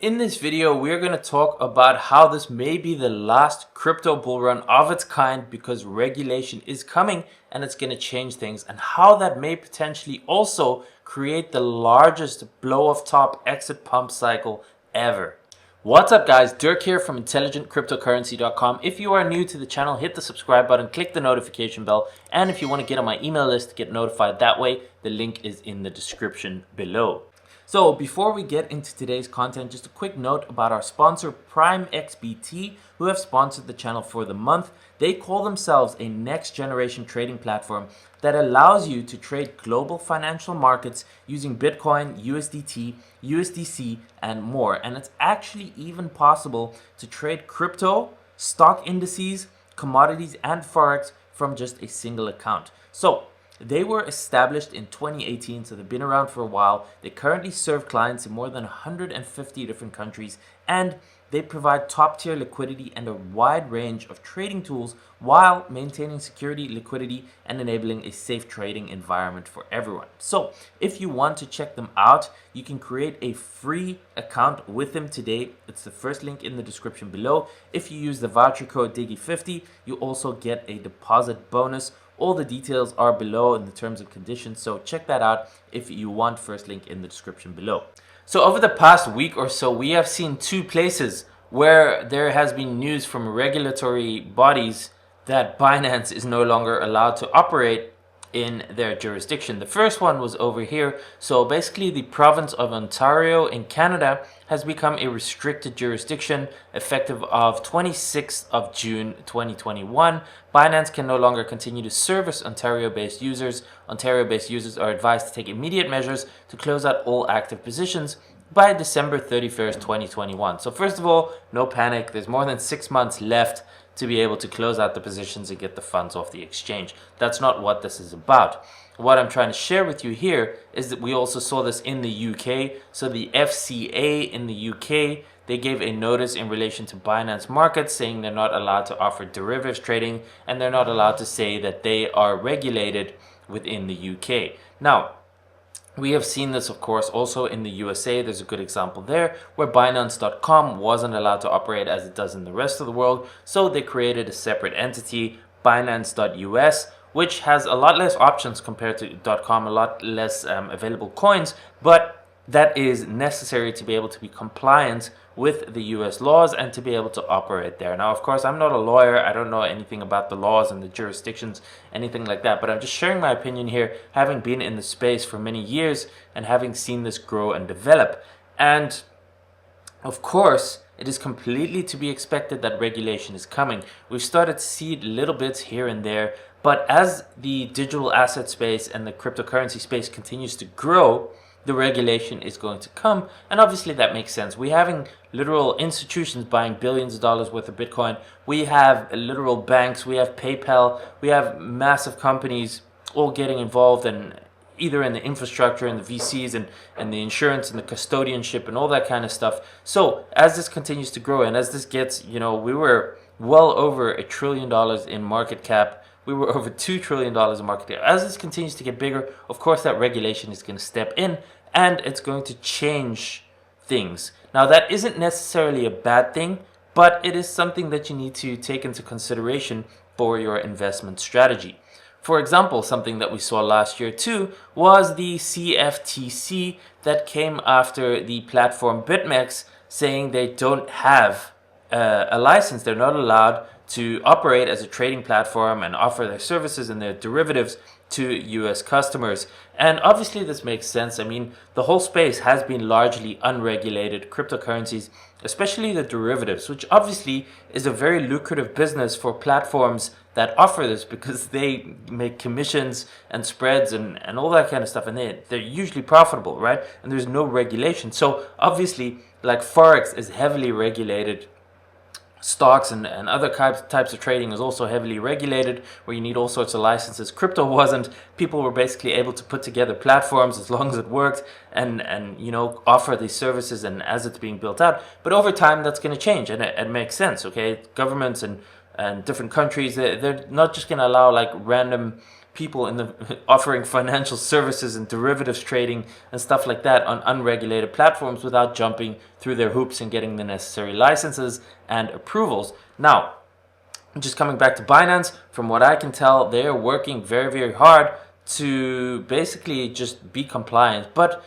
In this video, we're going to talk about how this may be the last crypto bull run of its kind because regulation is coming and it's going to change things, and how that may potentially also create the largest blow off top exit pump cycle ever. What's up guys, Dirk here from intelligentcryptocurrency.com. If you are new to the channel, hit the subscribe button, click the notification bell, and if you want to get on my email list to get notified that way, the link is in the description below. So before we get into today's content, just a quick note about our sponsor PrimeXBT, who have sponsored the channel for the month. They call themselves a next generation trading platform that allows you to trade global financial markets using Bitcoin, USDT, USDC, and more. And it's actually even possible to trade crypto, stock indices, commodities, and Forex from just a single account. So they were established in 2018, so they've been around for a while. They currently serve clients in more than 150 different countries, and they provide top-tier liquidity and a wide range of trading tools while maintaining security, liquidity, and enabling a safe trading environment for everyone. So if you want to check them out, you can create a free account with them today. It's the first link in the description below. If you use the voucher code DIGGY50, you also get a deposit bonus. All the details are below in the terms and conditions, so check that out if you want. First link in the description below. So over the past week or so, we have seen two places where there has been news from regulatory bodies that Binance is no longer allowed to operate in their jurisdiction. The first one was over here. So basically the province of Ontario in Canada has become a restricted jurisdiction effective of 26th of June 2021. Binance can no longer continue to service Ontario-based users. Ontario-based users are advised to take immediate measures to close out all active positions by December 31st, 2021. So first of all, no panic. There's more than 6 months left to be able to close out the positions and get the funds off the exchange. That's not what this is about. What I'm trying to share with you here is that we also saw this in the UK. So the FCA in the UK, they gave a notice in relation to Binance Markets saying they're not allowed to offer derivatives trading, and they're not allowed to say that they are regulated within the UK. Now, we have seen this, of course, also in the USA. There's a good example there where Binance.com wasn't allowed to operate as it does in the rest of the world. So they created a separate entity, Binance.us, which has a lot less options compared to .com, a lot less available coins, but that is necessary to be able to be compliant with the US laws and to be able to operate there. Now, of course, I'm not a lawyer. I don't know anything about the laws and the jurisdictions, anything like that, but I'm just sharing my opinion here, having been in the space for many years and having seen this grow and develop. And of course, it is completely to be expected that regulation is coming. We've started to see little bits here and there, but as the digital asset space and the cryptocurrency space continues to grow, the regulation is going to come, and obviously that makes sense. We're having literal institutions buying billions of dollars worth of Bitcoin. We have literal banks, we have PayPal, we have massive companies all getting involved in either in the infrastructure and the VCs and the insurance and the custodianship and all that kind of stuff. So as this continues to grow and as this gets, we were well over $1 trillion in market cap. We were over $2 trillion in market cap. As this continues to get bigger, of course, that regulation is going to step in and it's going to change things. Now, that isn't necessarily a bad thing, but it is something that you need to take into consideration for your investment strategy. For example, something that we saw last year too was the CFTC that came after the platform Bitmex, saying they don't have a license. They're not allowed to operate as a trading platform and offer their services and their derivatives to US customers. And obviously this makes sense. I mean, the whole space has been largely unregulated. Cryptocurrencies, especially the derivatives, which obviously is a very lucrative business for platforms that offer this because they make commissions and spreads and all that kind of stuff, and they're usually profitable, right? And there's no regulation. So obviously, like Forex is heavily regulated. Stocks and other types of trading is also heavily regulated, where you need all sorts of licenses. Crypto wasn't. People were basically able to put together platforms as long as it worked and offer these services and as it's being built out. But over time, that's going to change, and it makes sense, okay? Governments and different countries, they're not just going to allow like random people in the offering financial services and derivatives trading and stuff like that on unregulated platforms without jumping through their hoops and getting the necessary licenses and approvals. Now, just coming back to Binance, from what I can tell, they are working very, very hard to basically just be compliant. But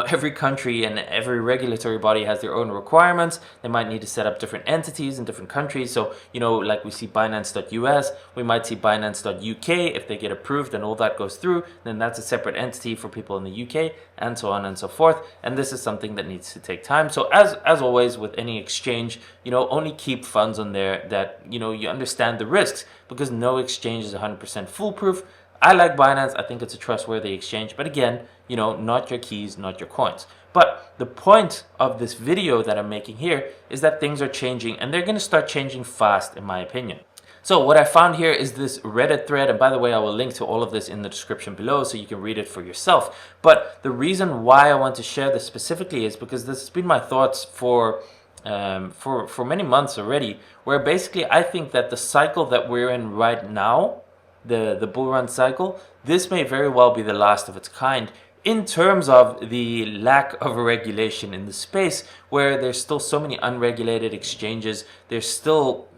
every country and every regulatory body has their own requirements. They might need to set up different entities in different countries. So, like we see Binance.us, we might see Binance.uk. If they get approved and all that goes through, then that's a separate entity for people in the UK, and so on and so forth. And this is something that needs to take time. So as always with any exchange, only keep funds on there that, you understand the risks, because no exchange is 100% foolproof. I like Binance. I think it's a trustworthy exchange. But again, not your keys, not your coins. But the point of this video that I'm making here is that things are changing, and they're going to start changing fast, in my opinion. So what I found here is this Reddit thread. And by the way, I will link to all of this in the description below so you can read it for yourself. But the reason why I want to share this specifically is because this has been my thoughts for many months already, where basically I think that the cycle that we're in right now, the bull run cycle, this may very well be the last of its kind in terms of the lack of a regulation in the space, where there's still so many unregulated exchanges. There's still,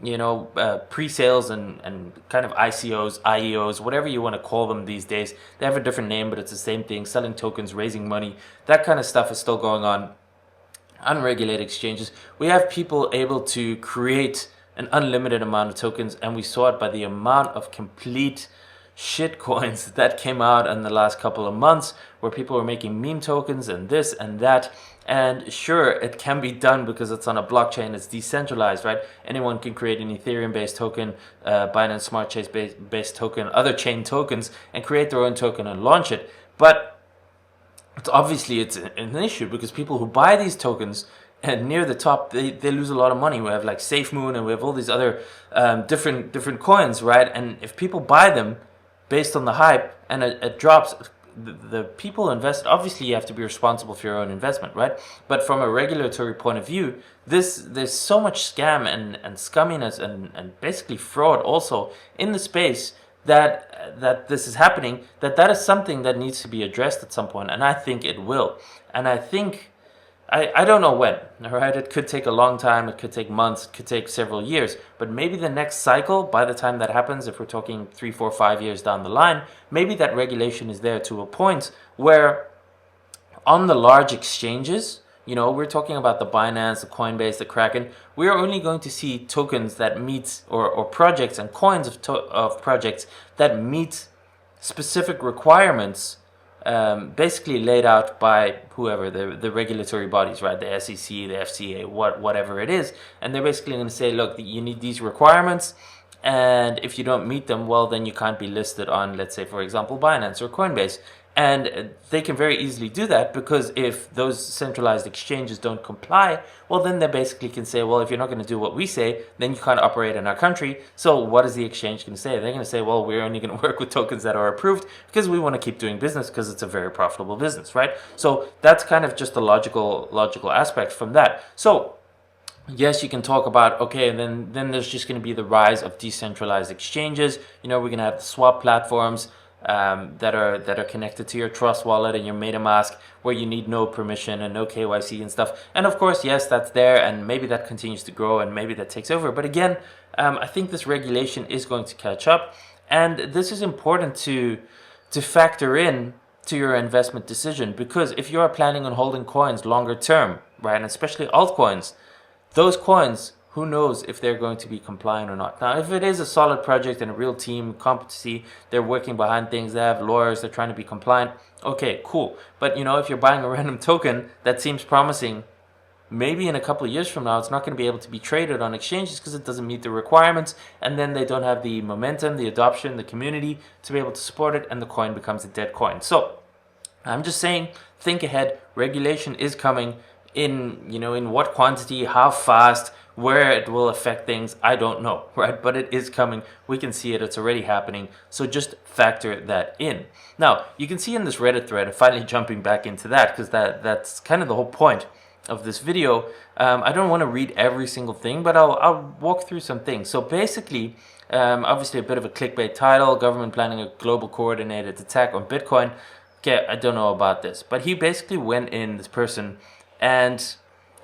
pre-sales and kind of ICOs, IEOs, whatever you want to call them these days. They have a different name, but it's the same thing. Selling tokens, raising money, that kind of stuff is still going on. Unregulated exchanges. We have people able to create an unlimited amount of tokens, and we saw it by the amount of complete shit coins that came out in the last couple of months, where people were making meme tokens and this and that. And sure, it can be done because it's on a blockchain, it's decentralized, right? Anyone can create an Ethereum-based token, Binance Smart Chain-based token, other chain tokens, and create their own token and launch it. But it's an issue, because people who buy these tokens, and near the top, they lose a lot of money. We have like SafeMoon, and we have all these other different coins, right? And if people buy them based on the hype and it drops, the people invest. Obviously, you have to be responsible for your own investment, right? But from a regulatory point of view, there's so much scam and scumminess and basically fraud also in the space that this is happening. That is something that needs to be addressed at some point, and I think it will. And I think, I don't know when, all right? It could take a long time, it could take months, it could take several years, but maybe the next cycle, by the time that happens, if we're talking 3, 4, 5 years down the line, maybe that regulation is there to a point where on the large exchanges, we're talking about the Binance, the Coinbase, the Kraken, we're only going to see tokens that meet, or projects and coins of projects that meet specific requirements, basically laid out by whoever, the regulatory bodies, right? The SEC, the FCA, whatever it is. And they're basically going to say, look, you need these requirements, and if you don't meet them, well, then you can't be listed on, let's say, for example, Binance or Coinbase. And they can very easily do that, because if those centralized exchanges don't comply, well, then they basically can say, well, if you're not going to do what we say, then you can't operate in our country. So what is the exchange going to say? They're going to say, well, we're only going to work with tokens that are approved, because we want to keep doing business, because it's a very profitable business, right? So that's kind of just a logical aspect from that. So yes, you can talk about, okay, then there's just going to be the rise of decentralized exchanges. We're going to have the swap platforms that are connected to your Trust wallet and your MetaMask, where you need no permission and no KYC and stuff. And of course, yes, that's there, and maybe that continues to grow, and maybe that takes over. But again, I think this regulation is going to catch up, and this is important to factor in to your investment decision, because if you are planning on holding coins longer term, right, and especially altcoins, those coins, who knows if they're going to be compliant or not. Now, if it is a solid project and a real team, competency, they're working behind things, they have lawyers, they're trying to be compliant, okay, cool. But, if you're buying a random token that seems promising, maybe in a couple of years from now, it's not going to be able to be traded on exchanges because it doesn't meet the requirements, and then they don't have the momentum, the adoption, the community to be able to support it, and the coin becomes a dead coin. So, I'm just saying, think ahead. Regulation is coming. In what quantity, how fast, where it will affect things, I don't know, right? But it is coming. We can see it. It's already happening. So just factor that in. Now, you can see in this Reddit thread, finally jumping back into that, because that's kind of the whole point. of this video, I don't want to read every single thing, but I'll walk through some things. So basically, obviously a bit of a clickbait title, government planning a global coordinated attack on Bitcoin. Okay, I don't know about this, but he basically went in, this person, and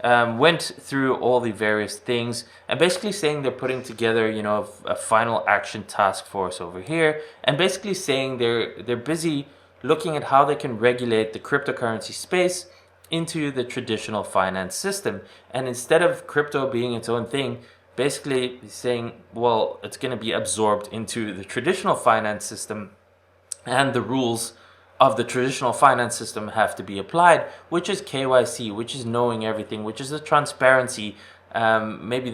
went through all the various things and basically saying they're putting together, you know, a final action task force over here, and basically saying they're busy looking at how they can regulate the cryptocurrency space into the traditional finance system. And instead of crypto being its own thing, basically saying, well, it's going to be absorbed into the traditional finance system, and the rules of the traditional finance system have to be applied, which is KYC, which is knowing everything, which is the transparency, maybe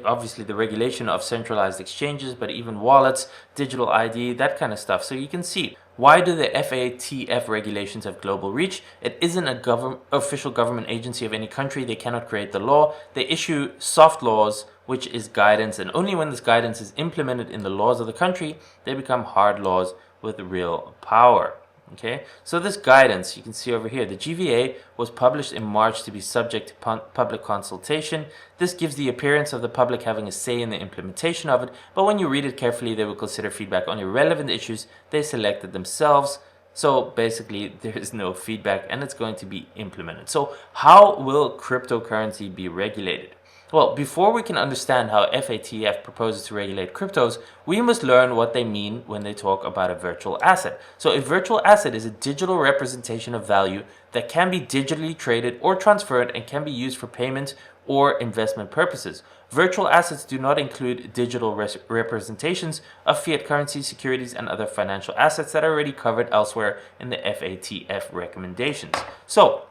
obviously the regulation of centralized exchanges, but even wallets, digital ID, that kind of stuff. So you can see, why do the FATF regulations have global reach? It isn't a official government agency of any country. They cannot create the law. They issue soft laws, which is guidance, and only when this guidance is implemented in the laws of the country, they become hard laws with real power. Okay, so this guidance, you can see over here, the GVA was published in March to be subject to public consultation. This gives the appearance of the public having a say in the implementation of it, but when you read it carefully, they will consider feedback on irrelevant issues they selected themselves. So basically, there is no feedback and it's going to be implemented. So how will cryptocurrency be regulated? Well, before we can understand how FATF proposes to regulate cryptos, we must learn what they mean when they talk about a virtual asset. So a virtual asset is a digital representation of value that can be digitally traded or transferred and can be used for payment or investment purposes. Virtual assets do not include digital representations of fiat currency, securities, and other financial assets that are already covered elsewhere in the FATF recommendations. So,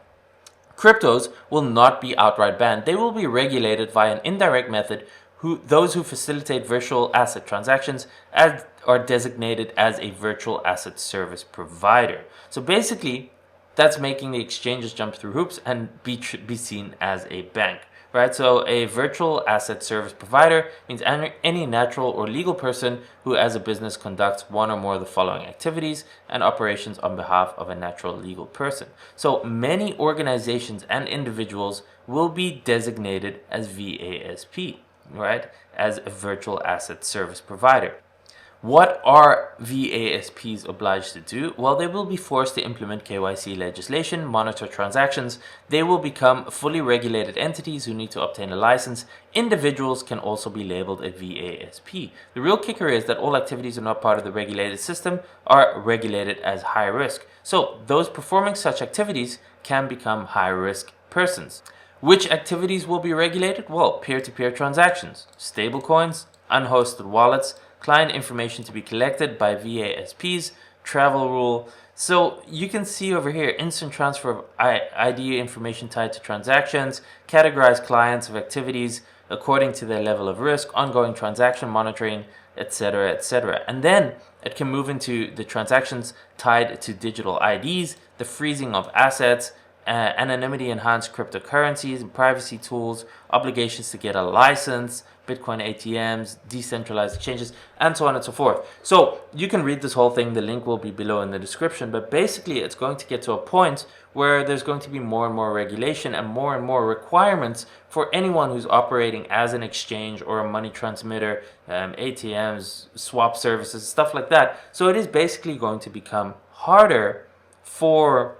cryptos will not be outright banned. They will be regulated via an indirect method. Those who facilitate virtual asset transactions are designated as a virtual asset service provider. So basically, that's making the exchanges jump through hoops and be seen as a bank. Right, so a virtual asset service provider means any natural or legal person who as a business conducts one or more of the following activities and operations on behalf of a natural legal person. So many organizations and individuals will be designated as VASP, right, as a virtual asset service provider. What are VASPs obliged to do? Well, they will be forced to implement KYC legislation, monitor transactions. They will become fully regulated entities who need to obtain a license. Individuals can also be labeled a VASP. The real kicker is that all activities are not part of the regulated system are regulated as high risk. So those performing such activities can become high risk persons. Which activities will be regulated? Well, peer-to-peer transactions, stablecoins, unhosted wallets, client information to be collected by VASPs, travel rule. So you can see over here, instant transfer of ID information tied to transactions, categorize clients of activities according to their level of risk, ongoing transaction monitoring, etc., etc. And then it can move into the transactions tied to digital IDs, the freezing of assets, anonymity enhanced cryptocurrencies and privacy tools, obligations to get a license, Bitcoin ATMs, decentralized exchanges, and so on and so forth. So you can read this whole thing. The link will be below in the description. But basically, it's going to get to a point where there's going to be more and more regulation and more requirements for anyone who's operating as an exchange or a money transmitter, ATMs, swap services, stuff like that. So it is basically going to become harder for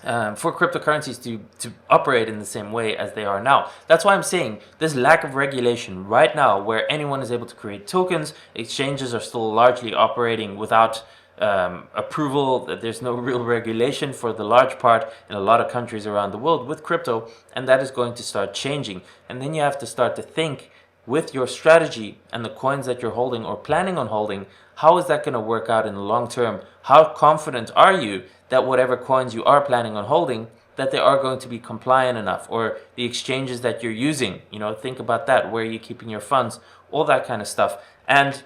cryptocurrencies to operate in the same way as they are now. That's why I'm saying this lack of regulation right now, where anyone is able to create tokens, exchanges are still largely operating without approval. There's no real regulation for the large part in a lot of countries around the world with crypto, and that is going to start changing. And then you have to start to think with your strategy and the coins that you're holding or planning on holding, how is that going to work out in the long term? How confident are you that whatever coins you are planning on holding, that they are going to be compliant enough, or the exchanges that you're using, think about that, where are you keeping your funds, all that kind of stuff. And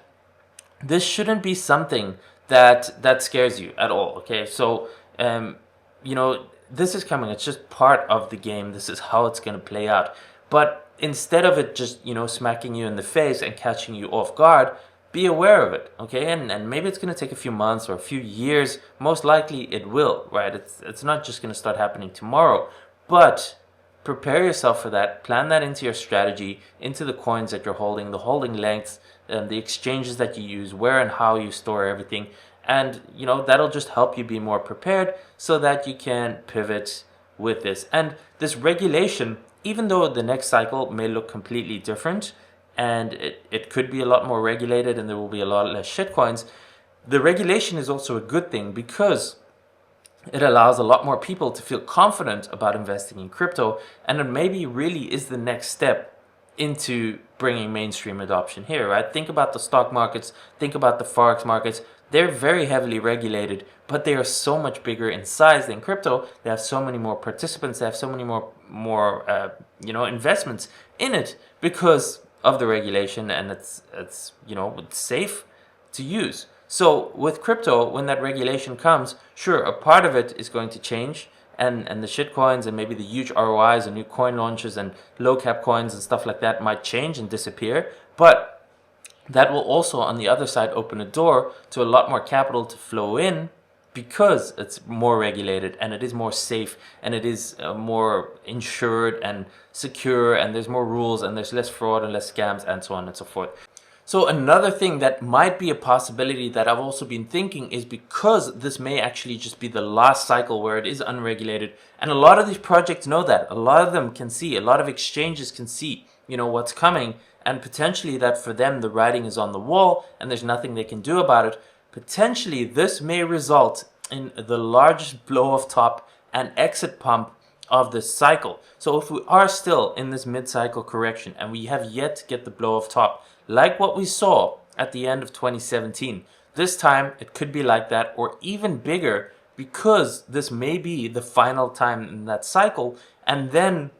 this shouldn't be something that scares you at all, okay? So, this is coming. It's just part of the game. This is how it's going to play out. But instead of it just, smacking you in the face and catching you off guard, be aware of it, okay? And maybe it's going to take a few months or a few years. Most likely it will, right? It's not just going to start happening tomorrow. But prepare yourself for that, plan that into your strategy, into the coins that you're holding, the holding lengths, the exchanges that you use, where and how you store everything. And that'll just help you be more prepared so that you can pivot with this. And this regulation, even though the next cycle may look completely different and it could be a lot more regulated and there will be a lot less shitcoins, the regulation is also a good thing because it allows a lot more people to feel confident about investing in crypto, and it maybe really is the next step into bringing mainstream adoption here, right? Think about the stock markets, think about the forex markets. They're very heavily regulated, but they are so much bigger in size than crypto. They have so many more participants. They have so many more investments in it because of the regulation, and it's safe to use. So with crypto, when that regulation comes, sure, a part of it is going to change, and the shitcoins and maybe the huge ROIs and new coin launches and low cap coins and stuff like that might change and disappear, but that will also, on the other side, open a door to a lot more capital to flow in because it's more regulated and it is more safe and it is more insured and secure, and there's more rules and there's less fraud and less scams and so on and so forth. So another thing that might be a possibility that I've also been thinking is, because this may actually just be the last cycle where it is unregulated, and a lot of these projects know that, a lot of them can see, a lot of exchanges can see, what's coming, and potentially that for them the writing is on the wall and there's nothing they can do about it. Potentially this may result in the largest blow off top and exit pump of this cycle. So if we are still in this mid-cycle correction and we have yet to get the blow off top, like what we saw at the end of 2017, this time it could be like that or even bigger, because this may be the final time in that cycle, and then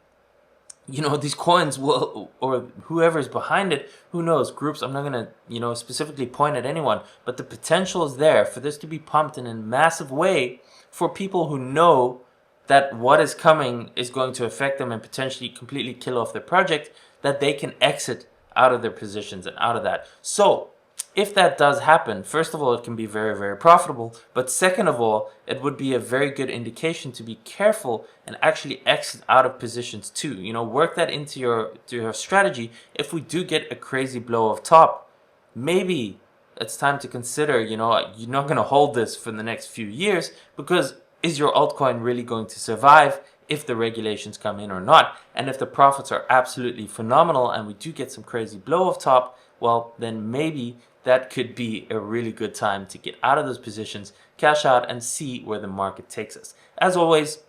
these coins will, or whoever's behind it, who knows, groups, I'm not going to, specifically point at anyone, but the potential is there for this to be pumped in a massive way for people who know that what is coming is going to affect them and potentially completely kill off their project, that they can exit out of their positions and out of that. So if that does happen, first of all, it can be very, very profitable. But second of all, it would be a very good indication to be careful and actually exit out of positions too. Work that into your strategy. If we do get a crazy blow of top, maybe it's time to consider, you're not going to hold this for the next few years, because is your altcoin really going to survive if the regulations come in or not? And if the profits are absolutely phenomenal and we do get some crazy blow off top, well, then maybe that could be a really good time to get out of those positions, cash out, and see where the market takes us. As always,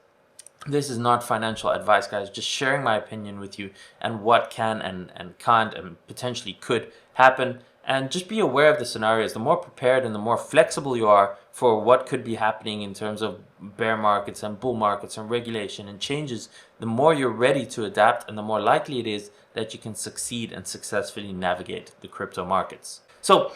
this is not financial advice, guys, just sharing my opinion with you and what can and can't and potentially could happen. And just be aware of the scenarios. The more prepared and the more flexible you are for what could be happening in terms of bear markets and bull markets and regulation and changes, the more you're ready to adapt and the more likely it is that you can succeed and successfully navigate the crypto markets. So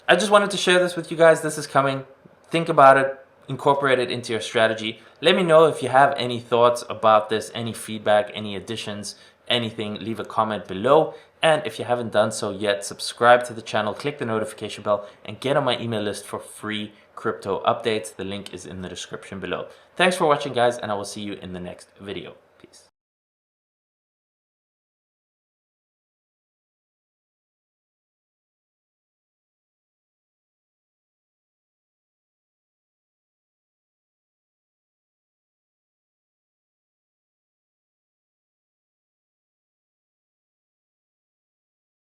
I just wanted to share this with you guys. This is coming. Think about it. Incorporate it into your strategy. Let me know if you have any thoughts about this, any feedback, any additions, anything. Leave a comment below. And if you haven't done so yet, subscribe to the channel, click the notification bell, and get on my email list for free crypto updates. The link is in the description below. Thanks for watching, guys, and I will see you in the next video.